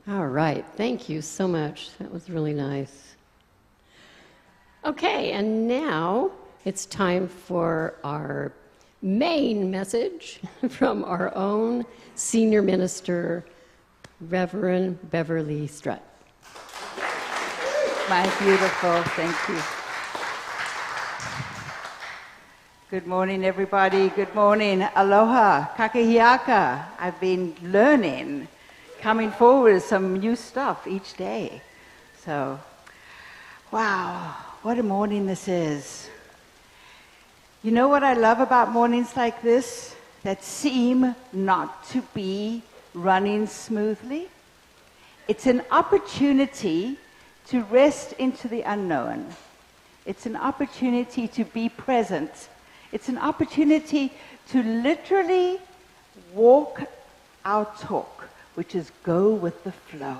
All right, thank you so much. That was really nice. Okay, and now it's time for our main message from our own senior minister, Reverend Beverley Strutt. My beautiful, thank you. Good morning, everybody. Good morning. Aloha, kakahiaka. I've been learning, coming forward with some new stuff each day. So, wow, what a morning this is. You know what I love about mornings like this that seem not to be running smoothly? It's an opportunity to rest into the unknown. It's an opportunity to be present. It's an opportunity to literally walk our talk, which is go with the flow.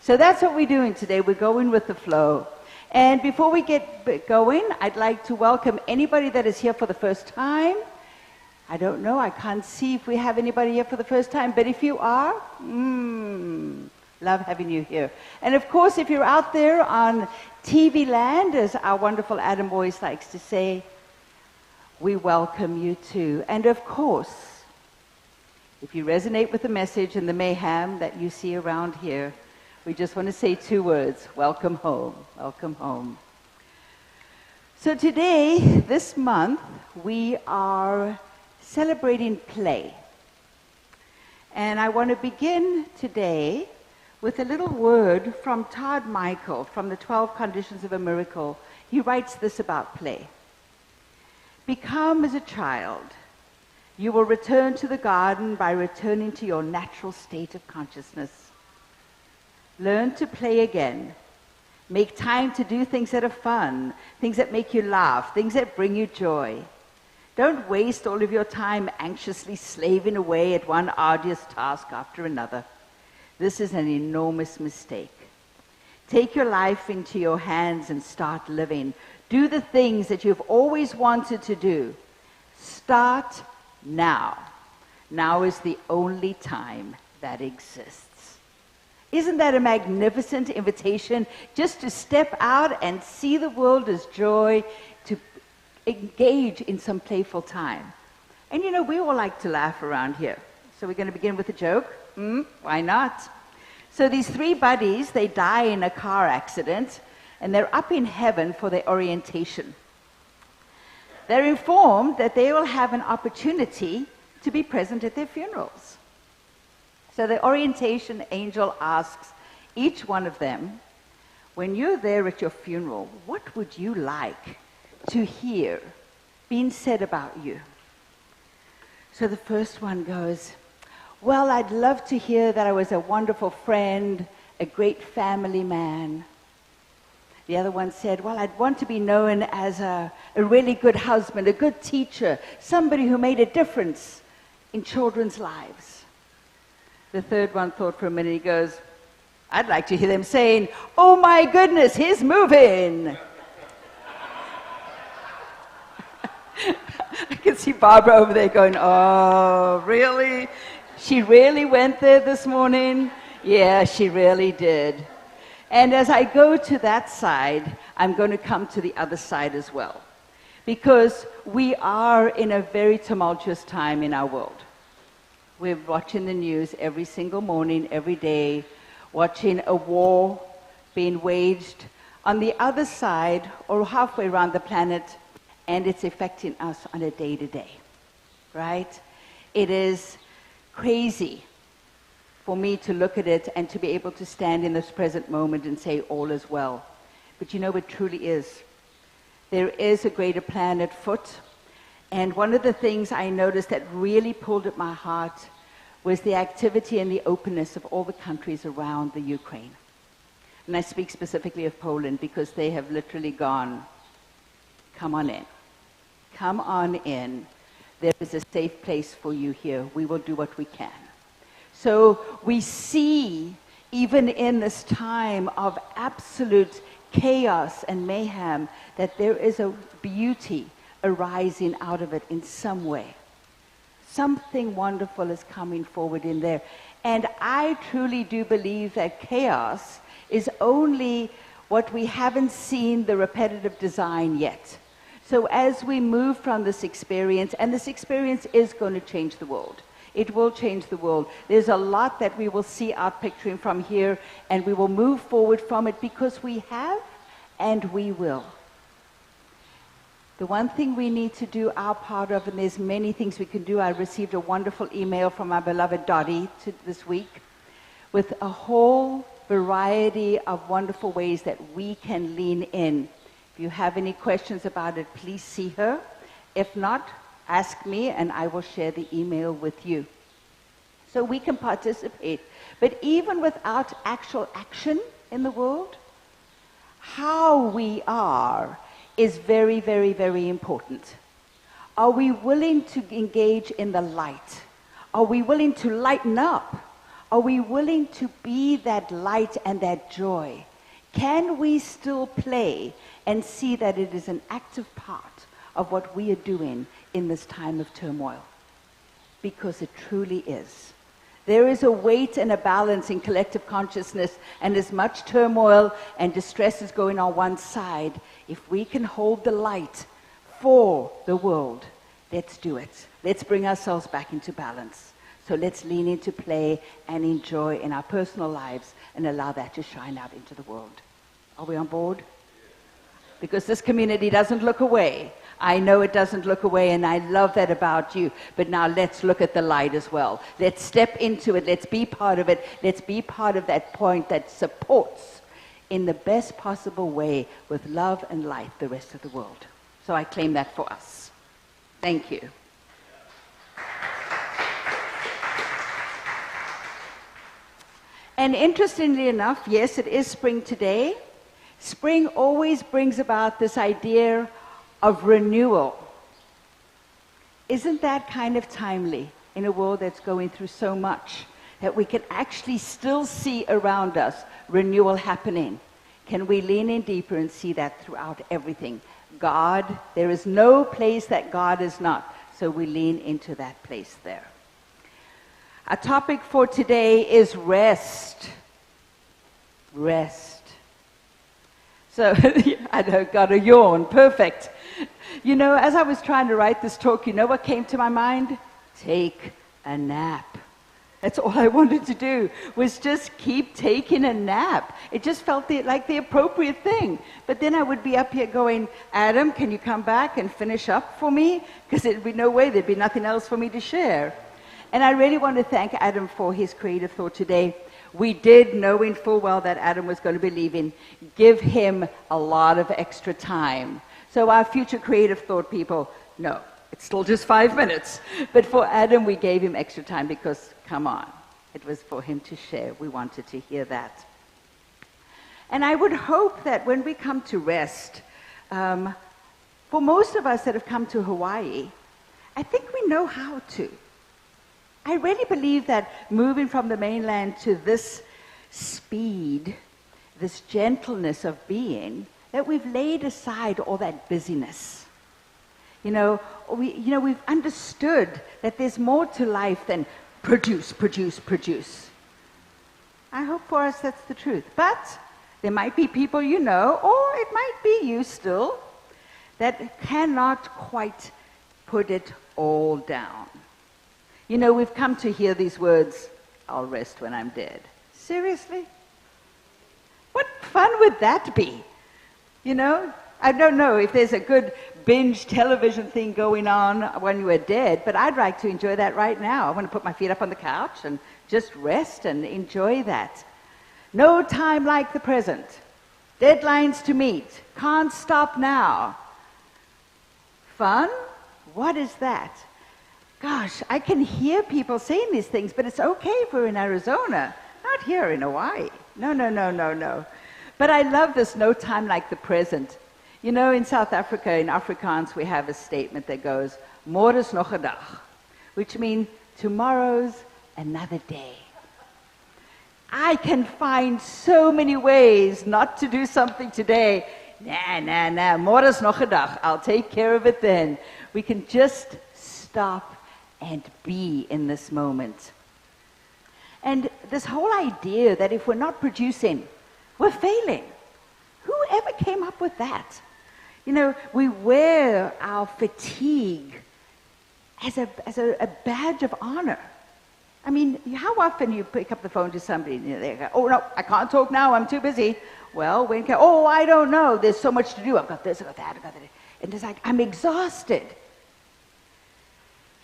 So that's what we're doing today. We're going with the flow. And before we get going, I'd like to welcome anybody that is here for the first time. I don't know, I can't see if we have anybody here for the first time, but if you are, love having you here. And of course, if you're out there on TV land, as our wonderful Adam always likes to say, we welcome you too. And of course, if you resonate with the message and the mayhem that you see around here, we just want to say two words: welcome home, welcome home. So today, this month, we are celebrating play. And I want to begin today with a little word from Todd Michael from the 12 Conditions of a Miracle. He writes this about play. Become as a child. You will return to the garden by returning to your natural state of consciousness. Learn to play again. Make time to do things that are fun, things that make you laugh, things that bring you joy. Don't waste all of your time anxiously slaving away at one arduous task after another. This is an enormous mistake. Take your life into your hands and start living. Do the things that you've always wanted to do. Start now. Now is the only time that exists. Isn't that a magnificent invitation just to step out and see the world as joy, to engage in some playful time? And you know, we all like to laugh around here. So we're going to begin with a joke. Why not? So these three buddies, they die in a car accident, and they're up in heaven for their orientation. They're informed that they will have an opportunity to be present at their funerals. So the orientation angel asks each one of them, when you're there at your funeral, what would you like to hear being said about you? So the first one goes, well, I'd love to hear that I was a wonderful friend, a great family man. The other one said, well, I'd want to be known as a really good husband, a good teacher, somebody who made a difference in children's lives. The third one thought for a minute. He goes, I'd like to hear them saying, oh my goodness, he's moving. I can see Barbara over there going, oh, really? She really went there this morning? Yeah, she really did. And as I go to that side, I'm going to come to the other side as well. Because we are in a very tumultuous time in our world. We're watching the news every single morning, every day, watching a war being waged on the other side or halfway around the planet, and it's affecting us on a day-to-day, right? It is crazy for me to look at it and to be able to stand in this present moment and say all is well. But you know, it truly is. There is a greater plan at foot. And one of the things I noticed that really pulled at my heart was the activity and the openness of all the countries around the Ukraine. And I speak specifically of Poland because they have literally gone, come on in. Come on in. There is a safe place for you here. We will do what we can. So we see, even in this time of absolute chaos and mayhem, that there is a beauty arising out of it in some way. Something wonderful is coming forward in there. And I truly do believe that chaos is only what we haven't seen the repetitive design yet. So as we move from this experience, and this experience is going to change the world. It will change the world. There's a lot that we will see outpicturing from here, and we will move forward from it because we have and we will. The one thing we need to do our part of, and there's many things we can do. I received a wonderful email from my beloved Dottie this week with a whole variety of wonderful ways that we can lean in. If you have any questions about it, please see her. If not, ask me and I will share the email with you. So we can participate. But even without actual action in the world, how we are is very, very, very important. Are we willing to engage in the light? Are we willing to lighten up? Are we willing to be that light and that joy? Can we still play and see that it is an active part of what we are doing in this time of turmoil? Because it truly is. There is a weight and a balance in collective consciousness, and as much turmoil and distress is going on one side, if we can hold the light for the world, let's do it. Let's bring ourselves back into balance. So let's lean into play and enjoy in our personal lives and allow that to shine out into the world. Are we on board? Because this community doesn't look away. I know it doesn't look away, and I love that about you. But now let's look at the light as well. Let's step into it. Let's be part of it. Let's be part of that point that supports in the best possible way with love and light the rest of the world. So I claim that for us. Thank you. And interestingly enough, yes, it is spring today. Spring always brings about this idea of renewal. Isn't that kind of timely in a world that's going through so much, that we can actually still see around us renewal happening? Can we lean in deeper and see that throughout everything? God, there is no place that God is not, so we lean into that place there. Our topic for today is rest. Rest. So, I got a yawn. Perfect. You know, as I was trying to write this talk, you know what came to my mind? Take a nap. That's all I wanted to do, was just keep taking a nap. It just felt like the appropriate thing. But then I would be up here going, Adam, can you come back and finish up for me? Because there'd be no way, there'd be nothing else for me to share. And I really want to thank Adam for his creative thought today. We did, knowing full well that Adam was going to be leaving, give him a lot of extra time. So our future creative thought people, no, it's still just 5 minutes. But for Adam, we gave him extra time because, come on, it was for him to share. We wanted to hear that. And I would hope that when we come to rest, for most of us that have come to Hawaii, I think we know how to. I really believe that moving from the mainland to this speed, this gentleness of being, that we've laid aside all that busyness. We've understood that there's more to life than produce, produce, produce. I hope for us that's the truth. But there might be people you know, or it might be you still, that cannot quite put it all down. You know, we've come to hear these words, I'll rest when I'm dead. Seriously? What fun would that be? You know, I don't know if there's a good binge television thing going on when you are dead, but I'd like to enjoy that right now. I want to put my feet up on the couch and just rest and enjoy that. No time like the present. Deadlines to meet. Can't stop now. Fun? What is that? Gosh, I can hear people saying these things, but it's okay if we're in Arizona, not here in Hawaii. No. But I love this no time like the present. You know, in South Africa, in Afrikaans, we have a statement that goes, "Môre is nog 'n dag," which means tomorrow's another day. I can find so many ways not to do something today. Nah, môre is nog 'n dag. I'll take care of it then. We can just stop and be in this moment. And this whole idea that if we're not producing, we're failing. Whoever came up with that? You know, we wear our fatigue as a badge of honor. I mean, how often you pick up the phone to somebody and they go, oh, no, I can't talk now, I'm too busy. Well, when can, oh, I don't know, there's so much to do. I've got this, I've got that, I've got that. And it's like, I'm exhausted.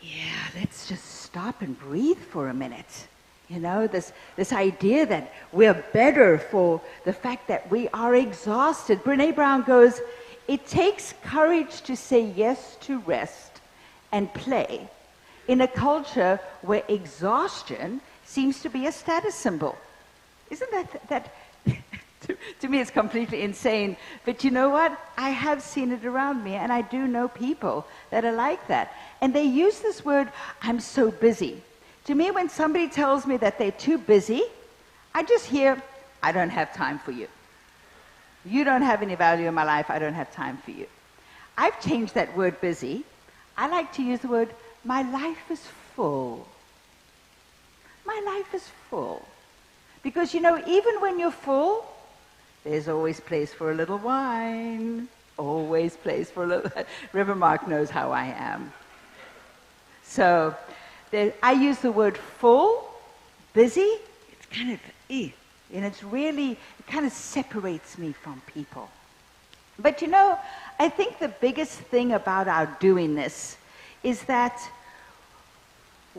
Yeah, let's just stop and breathe for a minute. You know, this idea that we're better for the fact that we are exhausted. Brene Brown goes, it takes courage to say yes to rest and play in a culture where exhaustion seems to be a status symbol. Isn't that to me it's completely insane. But you know what? I have seen it around me, and I do know people that are like that. And they use this word, I'm so busy. To me, when somebody tells me that they're too busy, I just hear, I don't have time for you. You don't have any value in my life, I don't have time for you. I've changed that word busy. I like to use the word, my life is full. My life is full. Because, you know, even when you're full, there's always place for a little wine. Always place for a little... River Mark knows how I am. So, I use the word full, busy. It's kind of, and it's really, it kind of separates me from people. But, you know, I think the biggest thing about our doing this is that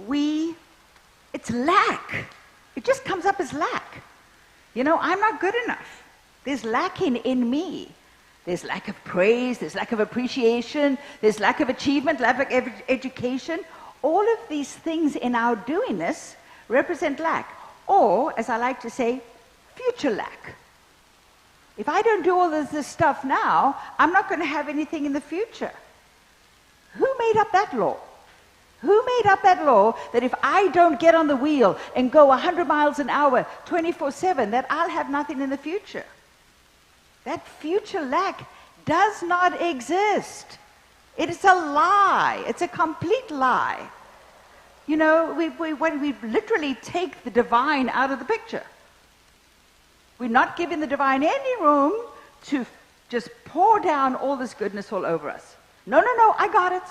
it's lack. It just comes up as lack. You know, I'm not good enough. There's lacking in me. There's lack of praise, there's lack of appreciation, there's lack of achievement, lack of education. All of these things in our doing this represent lack. Or, as I like to say, future lack. If I don't do all of this stuff now, I'm not going to have anything in the future. Who made up that law? Who made up that law that if I don't get on the wheel and go 100 miles an hour 24/7, that I'll have nothing in the future? That future lack does not exist. It is a lie. It's a complete lie. You know, when we literally take the divine out of the picture. We're not giving the divine any room to just pour down all this goodness all over us. No, I got it.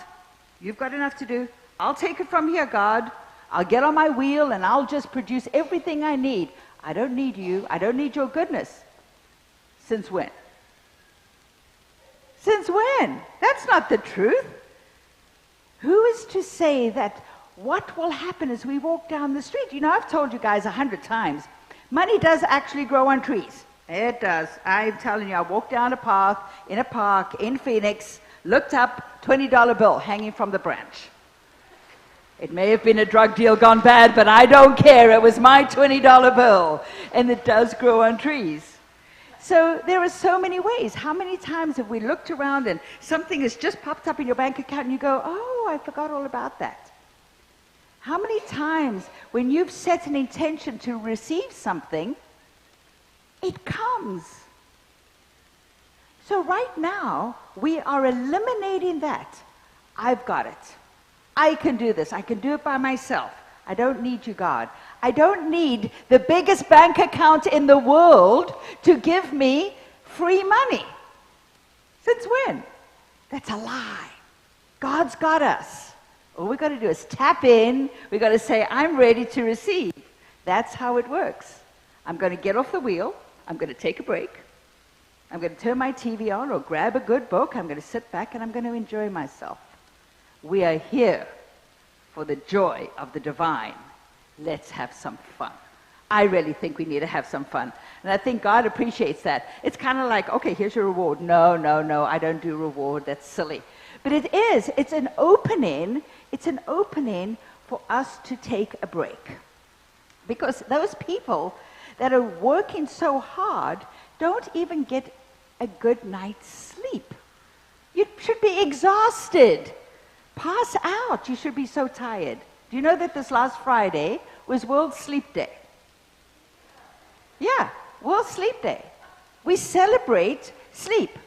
You've got enough to do. I'll take it from here, God. I'll get on my wheel and I'll just produce everything I need. I don't need you. I don't need your goodness. Since when? Since when? That's not the truth. Who is to say that what will happen as we walk down the street? You know, I've told you guys 100 times, money does actually grow on trees. It does. I'm telling you, I walked down a path in a park in Phoenix, looked up, $20 bill hanging from the branch. It may have been a drug deal gone bad, but I don't care. It was my $20 bill. And it does grow on trees. So there are so many ways. How many times have we looked around and something has just popped up in your bank account and you go, oh, I forgot all about that. How many times when you've set an intention to receive something, it comes. So right now, we are eliminating that. I've got it. I can do this. I can do it by myself. I don't need you, God. I don't need the biggest bank account in the world to give me free money. Since when? That's a lie. God's got us. All we've got to do is tap in. We've got to say, I'm ready to receive. That's how it works. I'm going to get off the wheel. I'm going to take a break. I'm going to turn my TV on or grab a good book. I'm going to sit back and I'm going to enjoy myself. We are here for the joy of the divine. Let's have some fun. I really think we need to have some fun. And I think God appreciates that. It's kind of like, okay, here's your reward. No, I don't do reward. That's silly. But it is. It's an opening. It's an opening for us to take a break. Because those people that are working so hard don't even get a good night's sleep. You should be exhausted. Pass out. You should be so tired. Do you know that this last Friday was World Sleep Day? Yeah, World Sleep Day. We celebrate sleep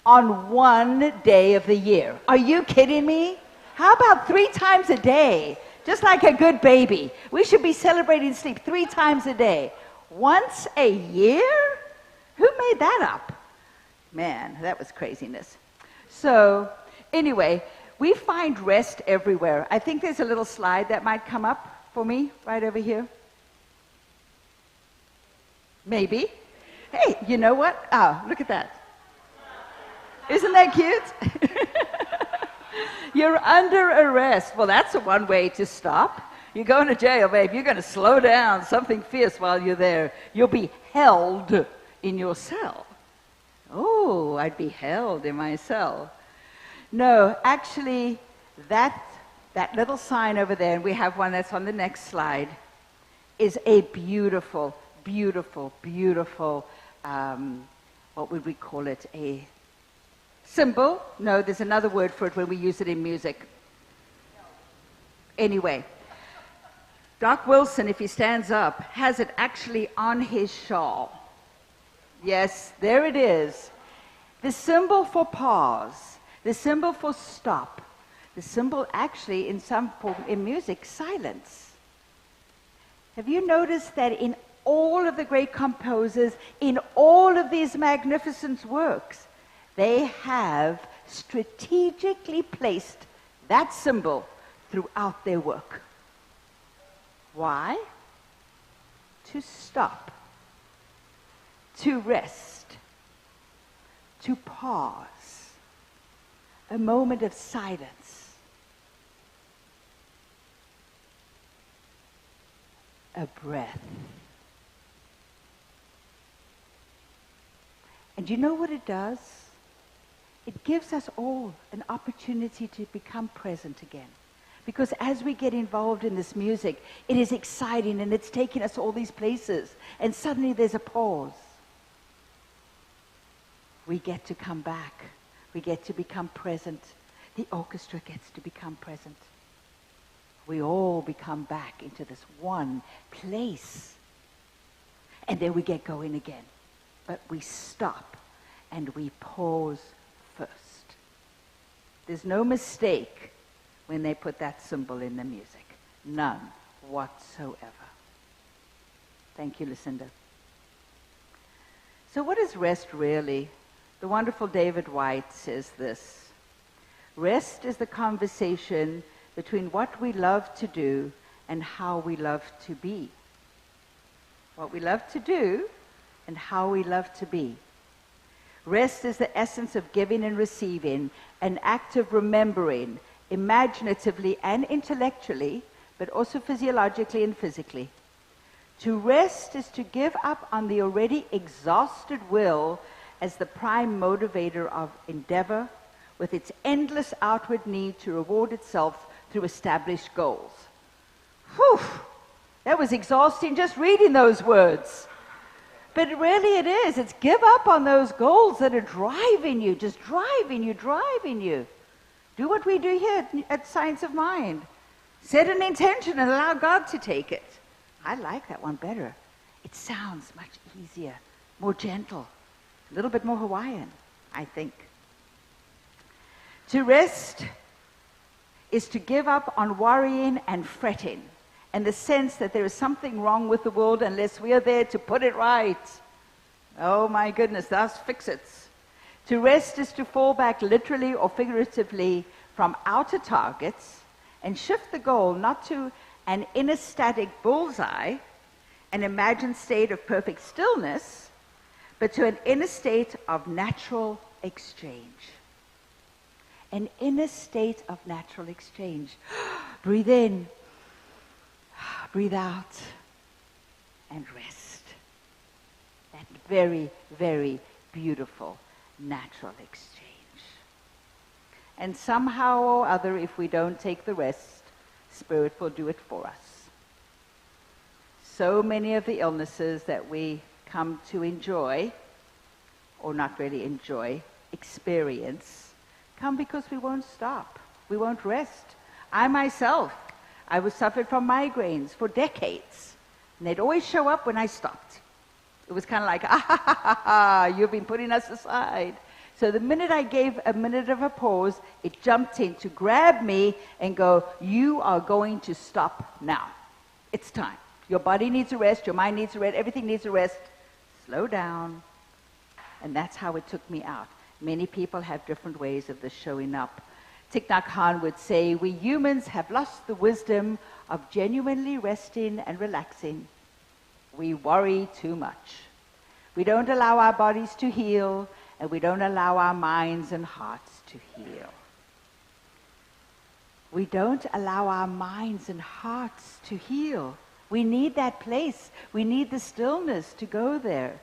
on one day of the year. Are you kidding me? How about 3 times a day? Just like a good baby. We should be celebrating sleep 3 times a day. Once a year? Who made that up? Man, that was craziness. So, anyway, we find rest everywhere. I think there's a little slide that might come up for me right over here. Maybe. Hey, you know what? Oh, look at that. Isn't that cute? You're under arrest. Well, that's one way to stop. You're going to jail, babe. You're going to slow down something fierce while you're there. You'll be held in your cell. Oh, I'd be held in my cell. No, actually, that little sign over there, and we have one that's on the next slide, is a beautiful, beautiful, beautiful, what would we call it, a symbol? No, there's another word for it when we use it in music. Anyway, Doc Wilson, if he stands up, has it actually on his shawl. Yes, there it is. The symbol for pause, the symbol for stop, the symbol actually in some form in music, silence. Have you noticed that in all of the great composers, in all of these magnificent works, they have strategically placed that symbol throughout their work. Why? To stop, to rest, to pause, a moment of silence, a breath. And you know what it does? It gives us all an opportunity to become present again. Because as we get involved in this music, it is exciting and it's taking us all these places. And suddenly there's a pause. We get to come back. We get to become present. The orchestra gets to become present. We all become back into this one place. And then we get going again. But we stop and we pause first. There's no mistake when they put that symbol in the music. None whatsoever. Thank you, Lucinda. So what is rest really? The wonderful David White says this: rest is the conversation between what we love to do and how we love to be. What we love to do and how we love to be. Rest is the essence of giving and receiving, an act of remembering, imaginatively and intellectually, but also physiologically and physically. To rest is to give up on the already exhausted will as the prime motivator of endeavor, with its endless outward need to reward itself through established goals. Whew! That was exhausting just reading those words. But really it is. It's give up on those goals that are driving you, just driving you. Do what we do here at Science of Mind. Set an intention and allow God to take it. I like that one better. It sounds much easier, more gentle, a little bit more Hawaiian, I think. To rest is to give up on worrying and fretting, and the sense that there is something wrong with the world unless we are there to put it right. Oh my goodness, thus fix-its. To rest is to fall back literally or figuratively from outer targets and shift the goal not to an inner static bullseye, an imagined state of perfect stillness, but to an inner state of natural exchange. An inner state of natural exchange. Breathe in. Breathe out and rest. That very, very beautiful natural exchange. And somehow or other, if we don't take the rest, Spirit will do it for us. So many of the illnesses that we come to enjoy, or not really enjoy, experience, come because we won't stop. We won't rest. I myself, I was suffered from migraines for decades, and they'd always show up when I stopped. It was kind of like, you've been putting us aside. So the minute I gave a minute of a pause, it jumped in to grab me and go, you are going to stop now. It's time. Your body needs a rest, your mind needs a rest, everything needs a rest. Slow down. And that's how it took me out. Many people have different ways of this showing up. Thich Nhat Hanh would say, we humans have lost the wisdom of genuinely resting and relaxing. We worry too much. We don't allow our bodies to heal, and we don't allow our minds and hearts to heal. We don't allow our minds and hearts to heal. We need that place. We need the stillness to go there.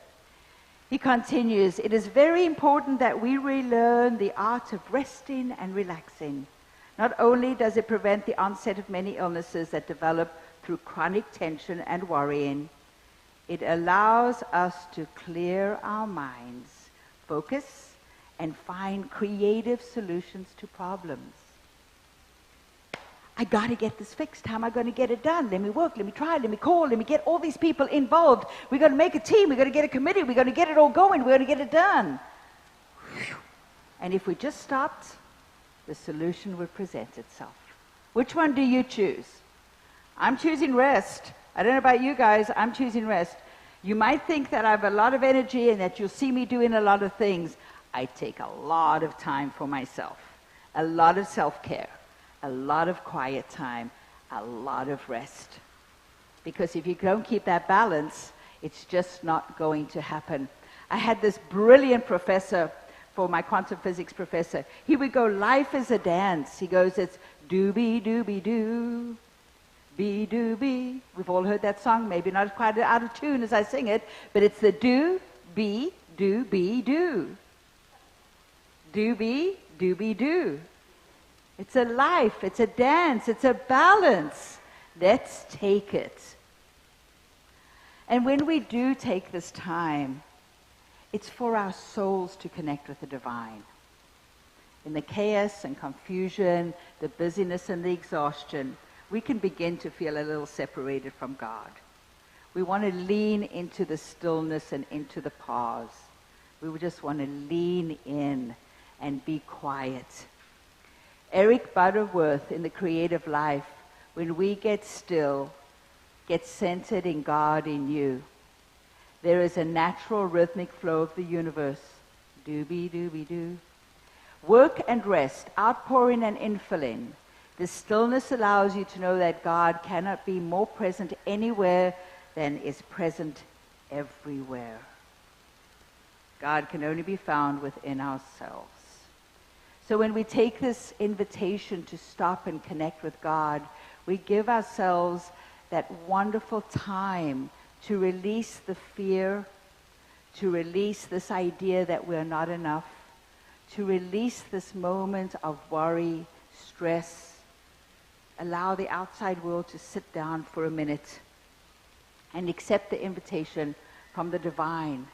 He continues, it is very important that we relearn the art of resting and relaxing. Not only does it prevent the onset of many illnesses that develop through chronic tension and worrying, it allows us to clear our minds, focus, and find creative solutions to problems. I got to get this fixed. How am I going to get it done? Let me work, let me try, let me call, let me get all these people involved. We're going to make a team, we're going to get a committee, we're going to get it all going, we're going to get it done. And if we just stopped, the solution would present itself. Which one do you choose? I'm choosing rest. I don't know about you guys, I'm choosing rest. You might think that I have a lot of energy and that you'll see me doing a lot of things. I take a lot of time for myself, a lot of self-care, a lot of quiet time, a lot of rest. Because if you don't keep that balance, it's just not going to happen. I had this brilliant professor, for my quantum physics professor. He would go, life is a dance. He goes, it's do-be-do-be-do. Be-do-be. We've all heard that song, maybe not quite out of tune as I sing it, but it's the do-be-do-be-do. Do-be-do-be-do. It's a life, it's a dance, it's a balance. Let's take it. And when we do take this time, it's for our souls to connect with the divine. In the chaos and confusion, the busyness and the exhaustion, we can begin to feel a little separated from God. We want to lean into the stillness and into the pause. We just want to lean in and be quiet. Eric Butterworth in The Creative Life, when we get still, get centered in God in you, there is a natural rhythmic flow of the universe. Do-be-do-be-do. Work and rest, outpouring and infilling. The stillness allows you to know that God cannot be more present anywhere than is present everywhere. God can only be found within ourselves. So when we take this invitation to stop and connect with God, we give ourselves that wonderful time to release the fear, to release this idea that we're not enough, to release this moment of worry, stress. Allow the outside world to sit down for a minute and accept the invitation from the divine.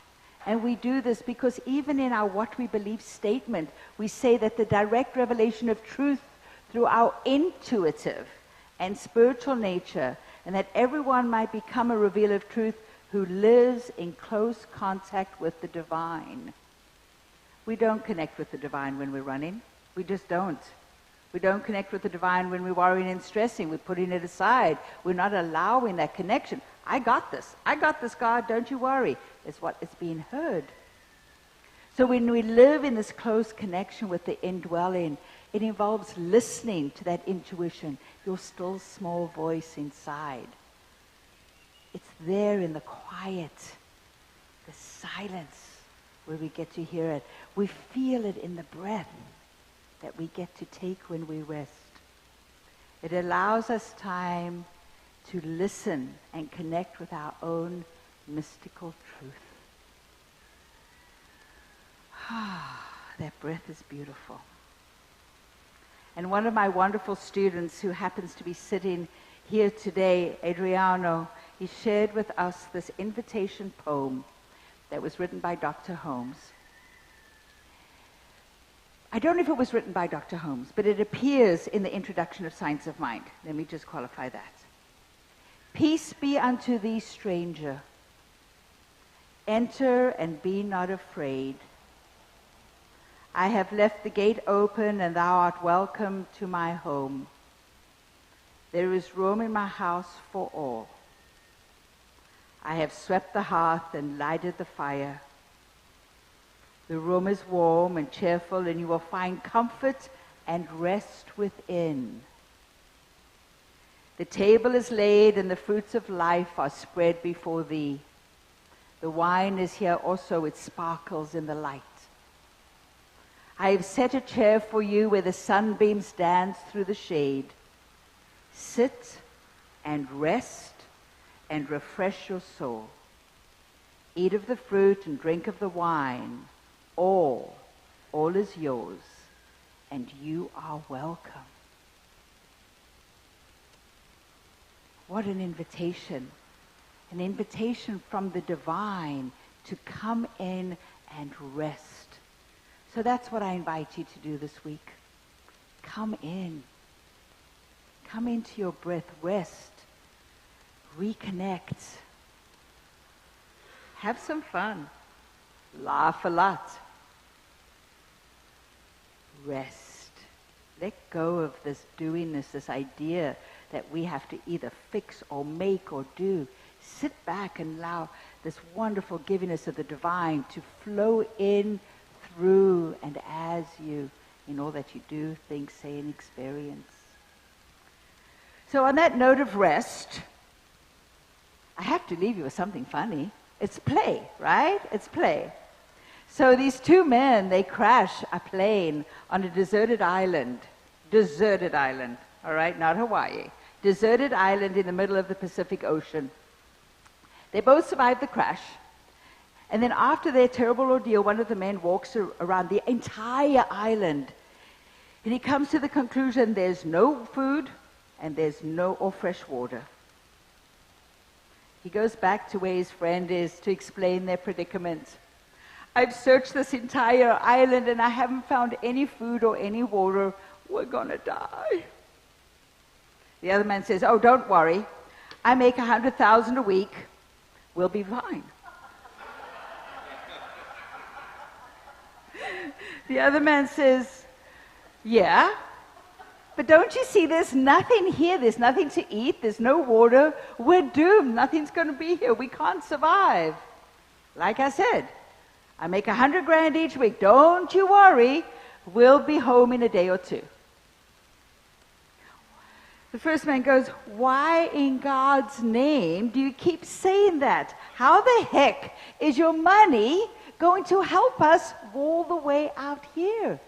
And we do this because even in our what we believe statement, we say that the direct revelation of truth through our intuitive and spiritual nature, and that everyone might become a revealer of truth who lives in close contact with the divine. We don't connect with the divine when we're running. We just don't. We don't connect with the divine when we're worrying and stressing. We're putting it aside. We're not allowing that connection. I got this, God, don't you worry, is what is being heard. So when we live in this close connection with the indwelling, it involves listening to that intuition, your still small voice inside. It's there in the quiet, the silence, where we get to hear it. We feel it in the breath that we get to take when we rest. It allows us time to listen and connect with our own mystical truth. That breath is beautiful. And one of my wonderful students who happens to be sitting here today, Adriano, he shared with us this invitation poem that was written by Dr. Holmes. I don't know if it was written by Dr. Holmes, but it appears in the introduction of Science of Mind. Let me just qualify that. Peace be unto thee, stranger. Enter and be not afraid. I have left the gate open, and thou art welcome to my home. There is room in my house for all. I have swept the hearth and lighted the fire. The room is warm and cheerful, and you will find comfort and rest within. The table is laid, and the fruits of life are spread before thee. The wine is here also, it sparkles in the light. I have set a chair for you where the sunbeams dance through the shade. Sit and rest and refresh your soul. Eat of the fruit and drink of the wine. All is yours, and you are welcome. What an invitation from the divine to come in and rest. So that's what I invite you to do this week. Come in. Come into your breath, rest, reconnect, have some fun, laugh a lot, rest. Let go of this doingness, this idea that we have to either fix or make or do. Sit back and allow this wonderful givingness of the divine to flow in, through, and as you in all that you do, think, say, and experience. So on that note of rest, I have to leave you with something funny. It's play, right? It's play. So these two men, they crash a plane on a deserted island, all right, not Hawaii, deserted island in the middle of the Pacific Ocean. They both survived the crash. And then after their terrible ordeal, one of the men walks around the entire island. And he comes to the conclusion there's no food and there's no or fresh water. He goes back to where his friend is to explain their predicament. I've searched this entire island and I haven't found any food or any water. We're gonna die. The other man says, oh, don't worry. I make $100,000 a week. We'll be fine. The other man says, yeah, but don't you see there's nothing here, there's nothing to eat, there's no water, we're doomed, nothing's going to be here, we can't survive. Like I said, I make $100,000 each week, don't you worry, we'll be home in a day or two. The first man goes, why in God's name do you keep saying that? How the heck is your money going to help us all the way out here?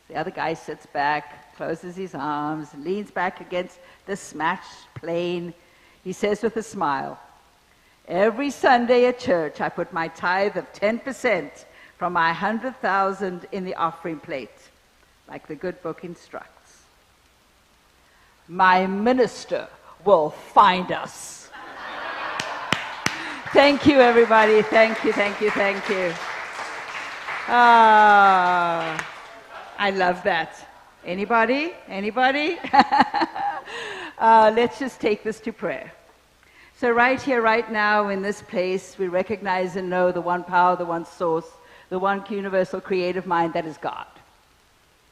The other guy sits back, closes his arms, leans back against the smashed plane. He says with a smile, every Sunday at church I put my tithe of 10% from my $100,000 in the offering plate, like the good book instructs. My minister will find us. Thank you, everybody. Thank you, thank you, thank you. I love that. Anybody? Anybody? Let's just take this to prayer. So right here, right now, in this place, we recognize and know the one power, the one source, the one universal creative mind that is God.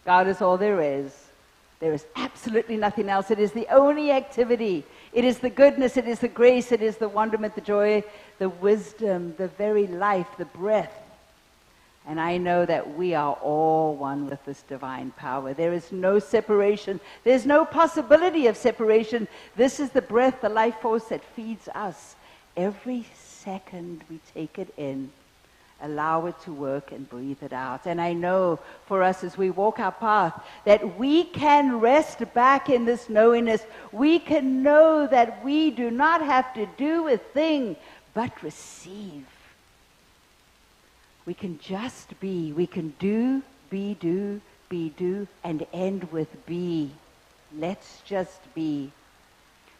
God is all there is. There is absolutely nothing else. It is the only activity. It is the goodness, it is the grace, it is the wonderment, the joy, the wisdom, the very life, the breath. And I know that we are all one with this divine power. There is no separation. There's no possibility of separation. This is the breath, the life force that feeds us. Every second we take it in, allow it to work and breathe it out. And I know for us as we walk our path that we can rest back in this knowingness. We can know that we do not have to do a thing but receive. We can just be. We can do, be, do, and end with be. Let's just be.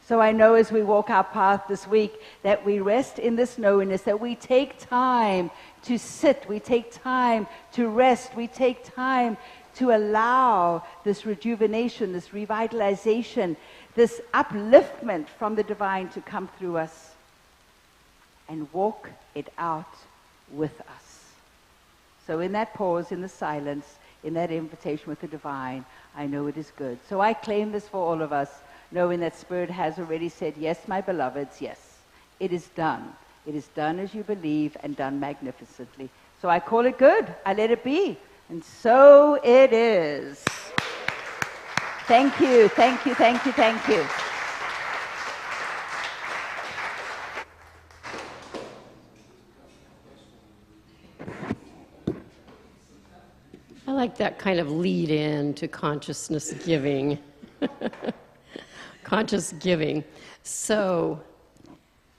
So I know as we walk our path this week that we rest in this knowingness, that we take time to sit, we take time to rest, we take time to allow this rejuvenation, this revitalization, this upliftment from the divine to come through us and walk it out with us. So in that pause, in the silence, in that invitation with the divine, I know it is good. So I claim this for all of us, knowing that Spirit has already said, yes, my beloveds, yes, it is done. It is done as you believe and done magnificently. So I call it good. I let it be. And so it is. Thank you, thank you, thank you, thank you. I like that kind of lead in to consciousness giving. Conscious giving. So